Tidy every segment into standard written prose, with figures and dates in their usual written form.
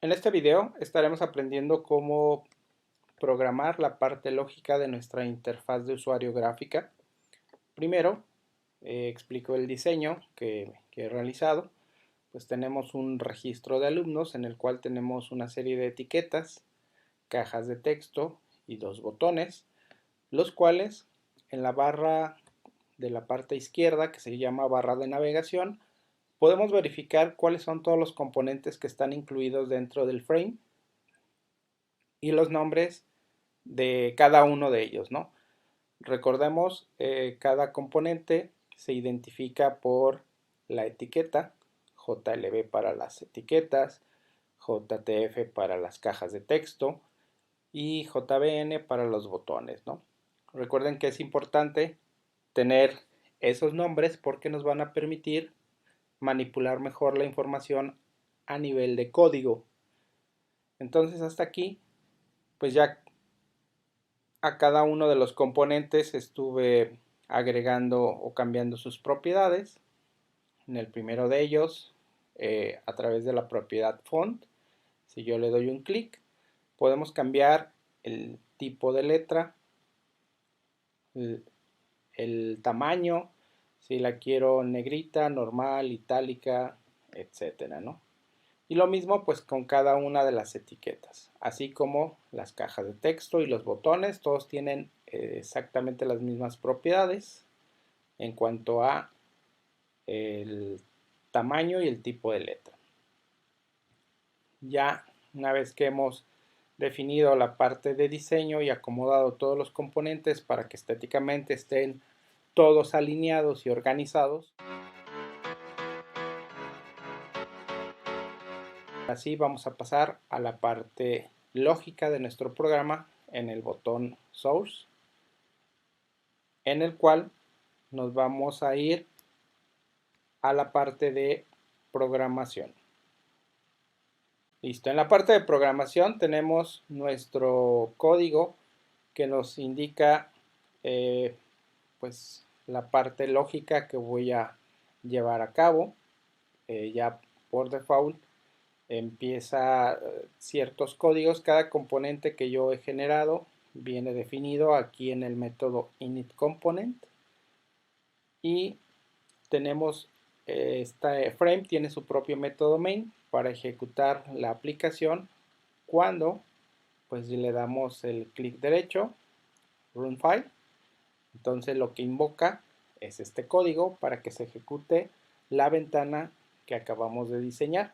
En este video estaremos aprendiendo cómo programar la parte lógica de nuestra interfaz de usuario gráfica. Primero, explico el diseño que he realizado. Pues tenemos un registro de alumnos en el cual tenemos una serie de etiquetas, cajas de texto y dos botones, los cuales en la barra de la parte izquierda, que se llama barra de navegación, podemos verificar cuáles son todos los componentes que están incluidos dentro del frame y los nombres de cada uno de ellos, ¿no? Recordemos, cada componente se identifica por la etiqueta, JLB para las etiquetas, JTF para las cajas de texto y JBN para los botones, ¿no? Recuerden que es importante tener esos nombres porque nos van a permitir manipular mejor la información a nivel de código. Entonces hasta aquí, pues ya a cada uno de los componentes estuve agregando o cambiando sus propiedades. En el primero de ellos, a través de la propiedad font, si yo le doy un clic, podemos cambiar el tipo de letra, el tamaño, si la quiero negrita, normal, itálica, etcétera, ¿no? Y lo mismo pues con cada una de las etiquetas, así como las cajas de texto y los botones, todos tienen exactamente las mismas propiedades en cuanto a el tamaño y el tipo de letra. Ya una vez que hemos definido la parte de diseño y acomodado todos los componentes para que estéticamente estén todos alineados y organizados, así vamos a pasar a la parte lógica de nuestro programa en el botón Source, en el cual nos vamos a ir a la parte de programación. Listo, en la parte de programación tenemos nuestro código que nos indica pues la parte lógica que voy a llevar a cabo. Ya por default empieza ciertos códigos. Cada componente que yo he generado viene definido aquí en el método initComponent y tenemos este frame tiene su propio método main para ejecutar la aplicación cuando pues le damos el clic derecho, run file. Entonces lo que invoca es este código para que se ejecute la ventana que acabamos de diseñar.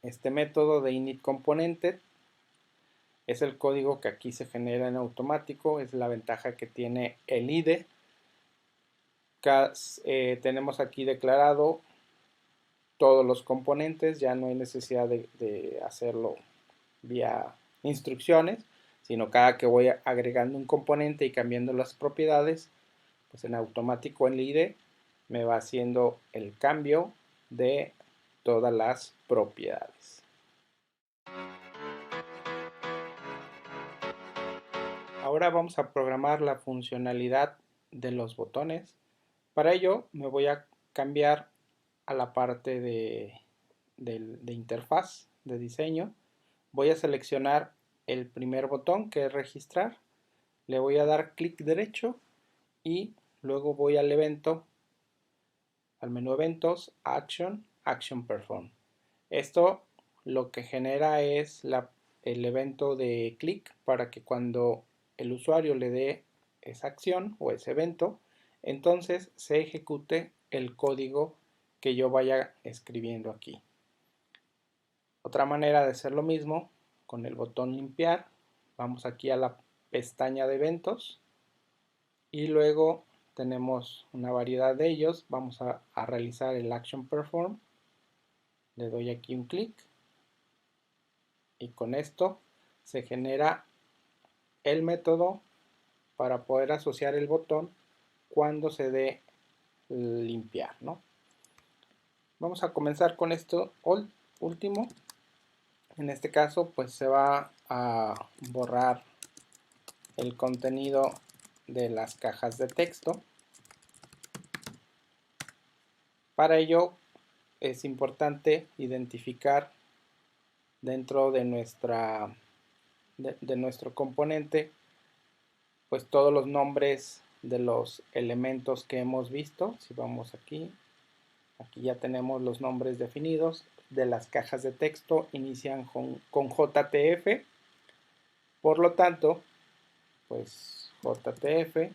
Este método de initComponent es el código que aquí se genera en automático, es la ventaja que tiene el IDE. Tenemos aquí declarado todos los componentes, ya no hay necesidad de hacerlo vía instrucciones, sino cada que voy agregando un componente y cambiando las propiedades, pues en automático en el IDE me va haciendo el cambio de todas las propiedades. Ahora vamos a programar la funcionalidad de los botones. Para ello me voy a cambiar a la parte de interfaz de diseño. Voy a seleccionar el primer botón que es registrar. Le voy a dar clic derecho y luego voy al evento, al menú eventos, action, action perform. Esto lo que genera es el evento de clic para que cuando el usuario le dé esa acción o ese evento, entonces se ejecute el código que yo vaya escribiendo aquí. Otra manera de hacer lo mismo con el botón limpiar, vamos aquí a la pestaña de eventos y luego tenemos una variedad de ellos. Vamos a realizar el action perform, le doy aquí un clic y con esto se genera el método para poder asociar el botón cuando se dé limpiar, ¿no? Vamos a comenzar con esto último. En este caso pues se va a borrar el contenido de las cajas de texto. Para ello es importante identificar dentro de nuestro componente, pues todos los nombres de los elementos que hemos visto. Si vamos aquí ya tenemos los nombres definidos de las cajas de texto, inician con JTF, por lo tanto, pues JTF,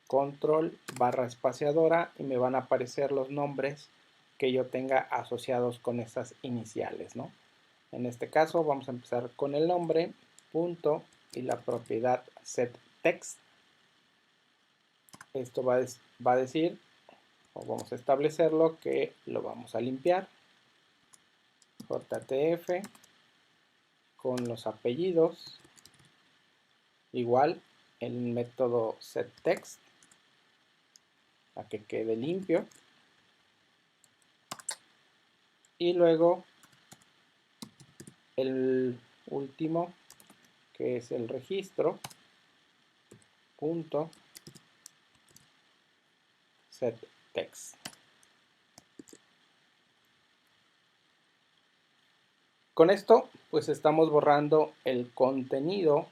control barra espaciadora, y me van a aparecer los nombres que yo tenga asociados con estas iniciales, ¿no? En este caso vamos a empezar con el nombre, punto, y la propiedad setText. Esto va a decir, o vamos a establecerlo, que lo vamos a limpiar. JTF con los apellidos, igual el método setText, a que quede limpio, y luego el último, que es el registro, punto setText. Con esto pues estamos borrando el contenido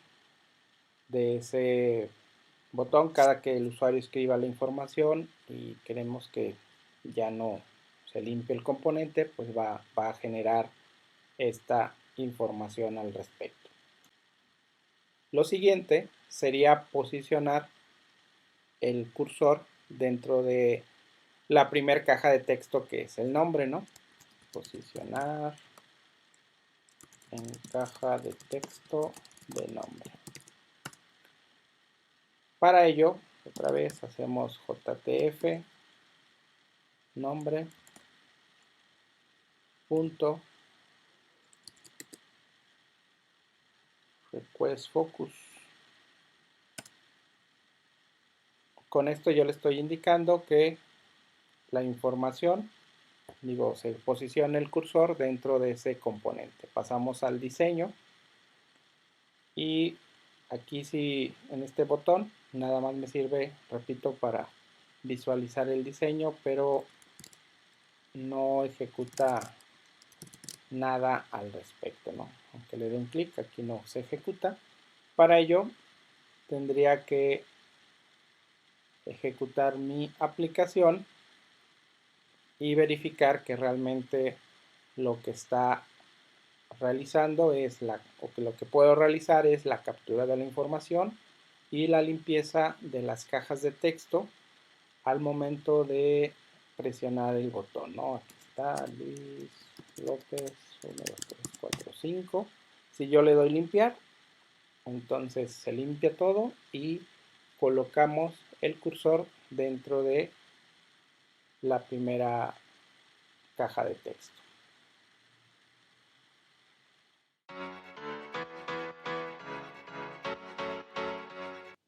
de ese botón cada que el usuario escriba la información y queremos que ya no se limpie el componente, pues va a generar esta información al respecto. Lo siguiente sería posicionar el cursor dentro de la primera caja de texto, que es el nombre, ¿no? Posicionar en caja de texto de nombre. Para ello, otra vez hacemos JTF nombre punto request focus. Con esto yo le estoy indicando que la información, se posiciona el cursor dentro de ese componente. Pasamos al diseño y aquí sí, en este botón nada más me sirve, repito, para visualizar el diseño, pero no ejecuta nada al respecto, ¿no? Aunque le dé un clic, aquí no se ejecuta. Para ello tendría que ejecutar mi aplicación y verificar que realmente lo que está realizando es lo que puedo realizar es la captura de la información y la limpieza de las cajas de texto al momento de presionar el botón, ¿no? Aquí está Luis López 1, 2, 3, 4, 5. Si yo le doy limpiar, entonces se limpia todo y colocamos el cursor dentro de la primera caja de texto.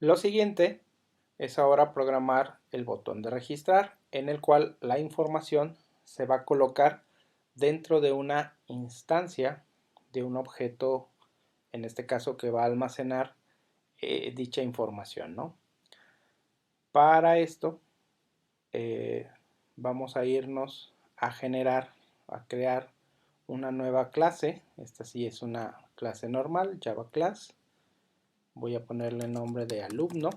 Lo siguiente es ahora programar el botón de registrar, en el cual la información se va a colocar dentro de una instancia de un objeto, en este caso que va a almacenar dicha información, ¿no? Para esto vamos a irnos a crear una nueva clase. Esta sí es una clase normal, Java Class. Voy a ponerle el nombre de alumno,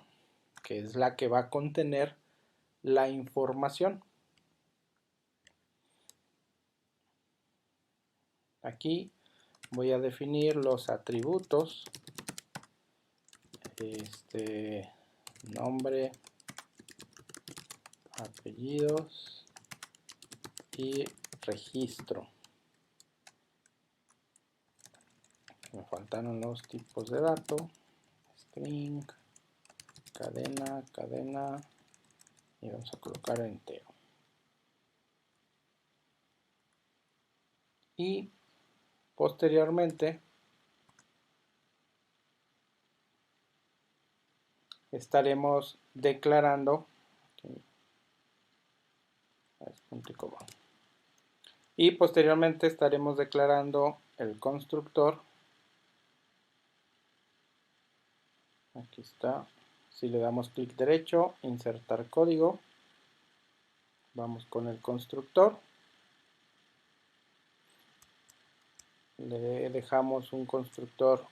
que es la que va a contener la información. Aquí voy a definir los atributos, nombre, apellidos y registro. Me faltaron los tipos de datos, string, cadena, y vamos a colocar entero. Y posteriormente estaremos declarando el constructor. Aquí está. Si le damos clic derecho, insertar código, vamos con el constructor le dejamos un constructor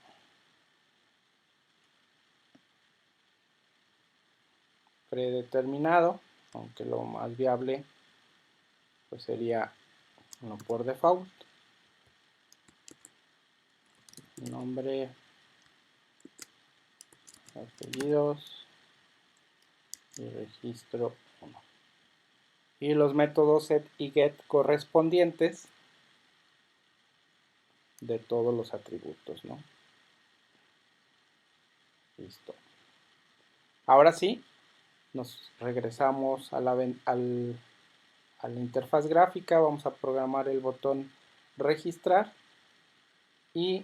predeterminado, aunque lo más viable pues sería uno por default, nombre, apellidos y registro 1. Y los métodos set y get correspondientes de todos los atributos, ¿no? Listo. Ahora sí, nos regresamos a la interfaz gráfica, vamos a programar el botón registrar y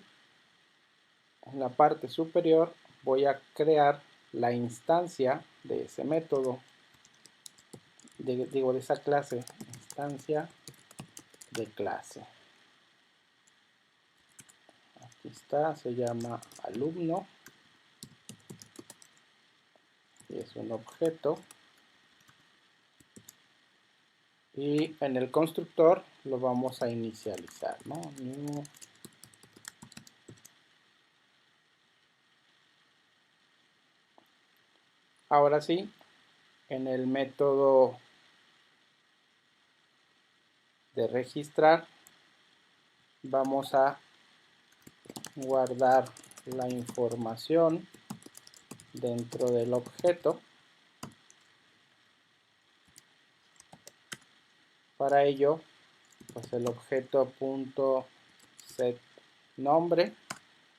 en la parte superior voy a crear la instancia de ese método, de esa clase, instancia de clase. Aquí está, se llama alumno y es un objeto. Y en el constructor lo vamos a inicializar, ¿no? New. Ahora sí, en el método de registrar vamos a guardar la información dentro del objeto. Para ello, pues el objeto.setNombre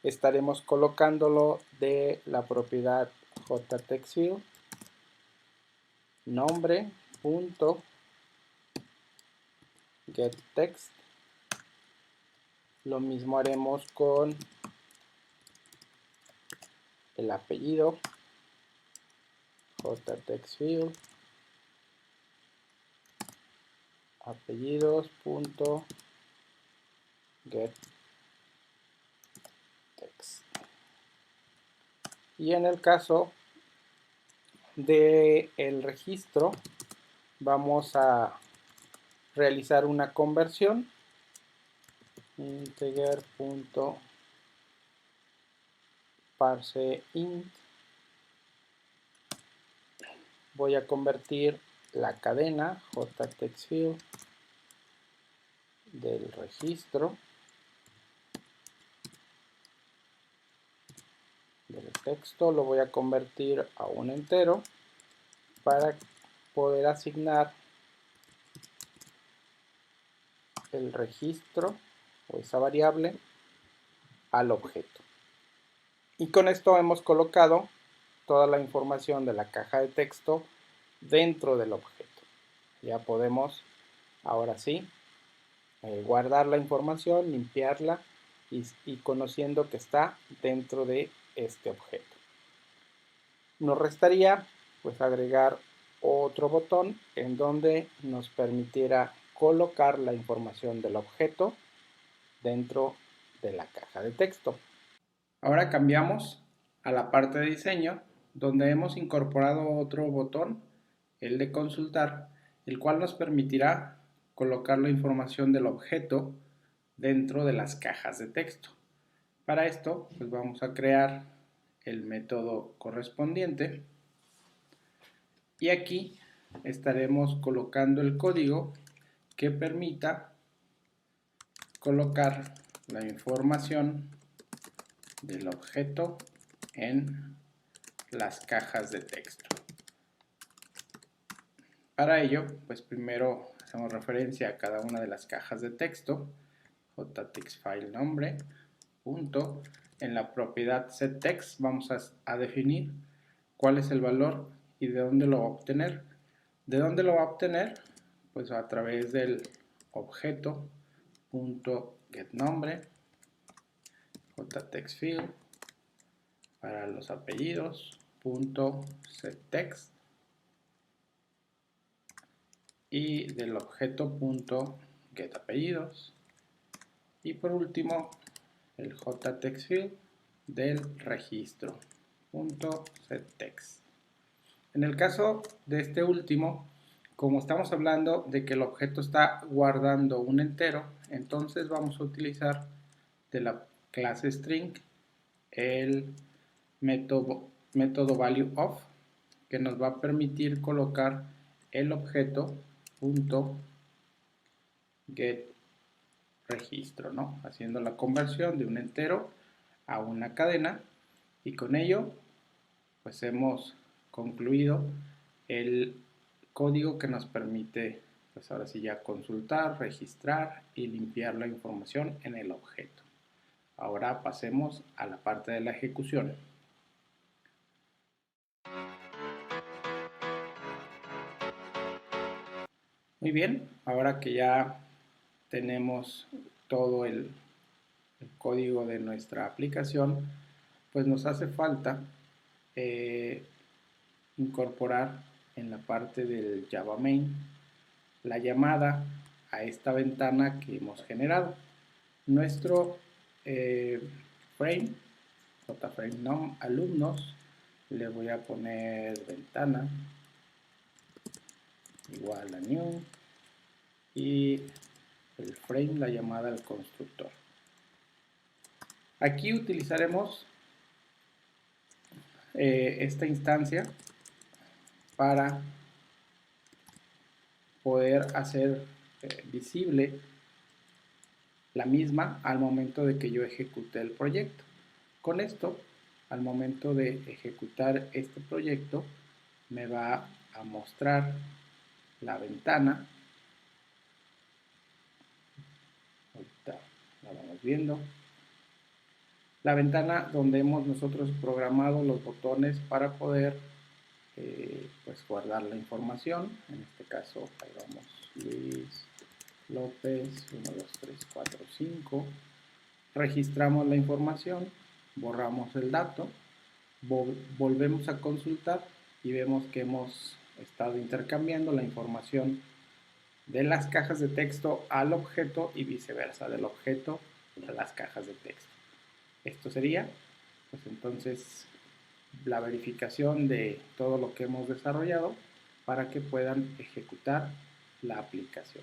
estaremos colocándolo de la propiedad jtextfield nombre.getText. Lo mismo haremos con el apellido jtextfield apellidos.getText. Y en el caso del registro vamos a realizar una conversión integer.parseInt. Voy a convertir la cadena jtextfield del registro del texto, lo voy a convertir a un entero para poder asignar el registro o esa variable al objeto. Y con esto hemos colocado toda la información de la caja de texto dentro del objeto. Ya podemos, ahora sí, guardar la información, limpiarla y conociendo que está dentro de este objeto. Nos restaría pues agregar otro botón en donde nos permitiera colocar la información del objeto dentro de la caja de texto. Ahora cambiamos a la parte de diseño, donde hemos incorporado otro botón, el de consultar, el cual nos permitirá colocar la información del objeto dentro de las cajas de texto. Para esto, pues vamos a crear el método correspondiente y aquí estaremos colocando el código que permita colocar la información del objeto en las cajas de texto. Para ello, pues primero hacemos referencia a cada una de las cajas de texto, jtextFileNombre, punto, en la propiedad setText vamos a definir cuál es el valor y de dónde lo va a obtener. ¿De dónde lo va a obtener? Pues a través del objeto.getNombre, jtextfield, para los apellidos, .setText, y del objeto.getApellidos, y por último el jtextfield del registro .setText. En el caso de este último, como estamos hablando de que el objeto está guardando un entero, entonces vamos a utilizar de la clase string el método valueOf, que nos va a permitir colocar el objeto .getRegistro, ¿no? Haciendo la conversión de un entero a una cadena, y con ello pues hemos concluido el código que nos permite pues ahora sí ya consultar, registrar y limpiar la información en el objeto. Ahora pasemos a la parte de la ejecución. Muy bien, ahora que ya tenemos todo el código de nuestra aplicación, pues nos hace falta incorporar en la parte del Java Main la llamada a esta ventana que hemos generado. Nuestro frame, JFrame num alumnos, le voy a poner ventana igual a new, y el frame, la llamada al constructor. Aquí utilizaremos esta instancia para poder hacer visible la misma al momento de que yo ejecute el proyecto. Con esto, al momento de ejecutar este proyecto, me va a mostrar la ventana. Ahorita la vamos viendo. La ventana donde hemos nosotros programado los botones para poder pues guardar la información. En este caso, ahí vamos, Luis López 1, 2, 3, 4, 5. Registramos la información, borramos el dato, volvemos a consultar y vemos que hemos estado intercambiando la información de las cajas de texto al objeto y viceversa, del objeto a las cajas de texto. Esto sería, pues entonces, la verificación de todo lo que hemos desarrollado para que puedan ejecutar la aplicación.